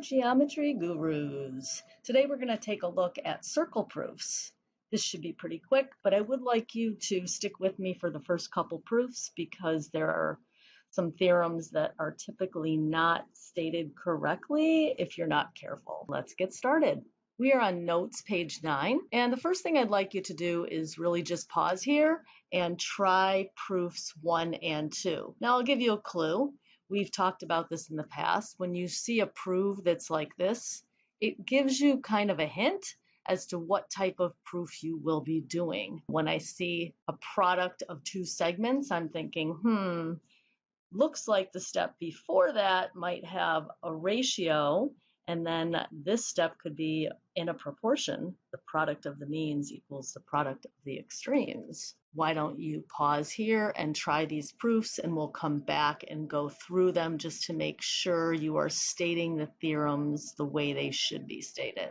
Geometry Gurus. Today we're going to take a look at circle proofs. This should be pretty quick, but I would like you to stick with me for the first couple proofs because there are some theorems that are typically not stated correctly if you're not careful. Let's get started. We are on notes, page 9, and the first thing I'd like you to do is really just pause here and try proofs 1 and 2. Now I'll give you a clue. We've talked about this in the past. When you see a proof that's like this, it gives you kind of a hint as to what type of proof you will be doing. When I see a product of two segments, I'm thinking, looks like the step before that might have a ratio, and then this step could be in a proportion. The product of the means equals the product of the extremes. Why don't you pause here and try these proofs, and we'll come back and go through them just to make sure you are stating the theorems the way they should be stated.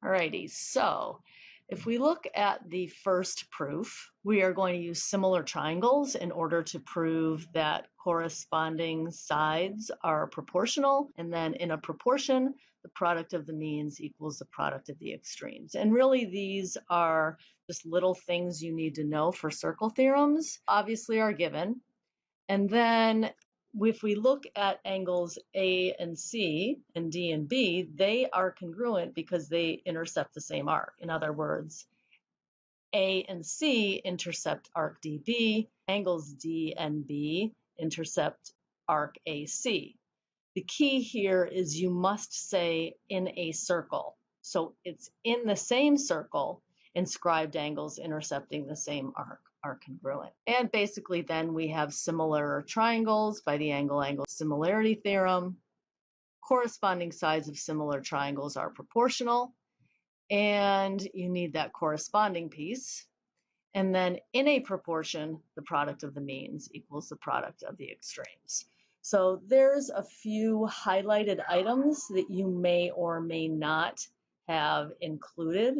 Alrighty, so if we look at the first proof, we are going to use similar triangles in order to prove that corresponding sides are proportional, and then in a proportion, the product of the means equals the product of the extremes. And really these are just little things you need to know for circle theorems, obviously are given. And then if we look at angles A and C and D and B, they are congruent because they intercept the same arc. In other words, A and C intercept arc DB, angles D and B intercept arc AC. The key here is you must say in a circle. So it's in the same circle, inscribed angles intercepting the same arc are congruent. And basically then we have similar triangles by the angle-angle similarity theorem. Corresponding sides of similar triangles are proportional, and you need that corresponding piece. And then in a proportion, the product of the means equals the product of the extremes. So there's a few highlighted items that you may or may not have included,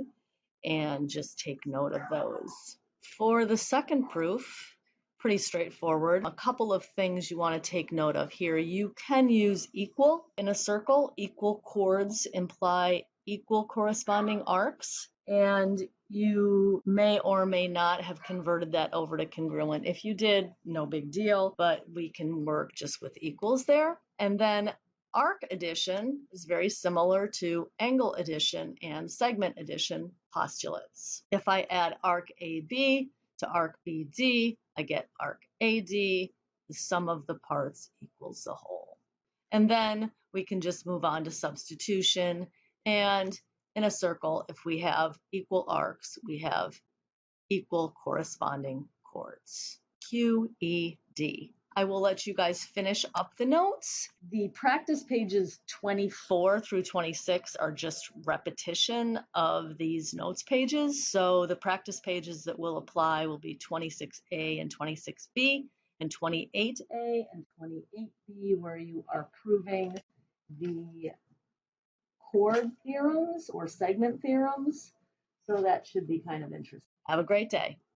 and just take note of those. For the second proof, pretty straightforward. A couple of things you want to take note of here. You can use equal in a circle. Equal chords imply equal corresponding arcs, and you may or may not have converted that over to congruent. If you did, no big deal, but we can work just with equals there. And then arc addition is very similar to angle addition and segment addition postulates. If I add arc AB to arc BD, I get arc AD. The sum of the parts equals the whole. And then we can just move on to substitution. And in a circle, if we have equal arcs, we have equal corresponding chords. QED. I will let you guys finish up the notes. The practice pages 24 through 26 are just repetition of these notes pages. So the practice pages that will apply will be 26A and 26B, and 28A and 28B, where you are proving the chord theorems or segment theorems. So that should be kind of interesting. Have a great day.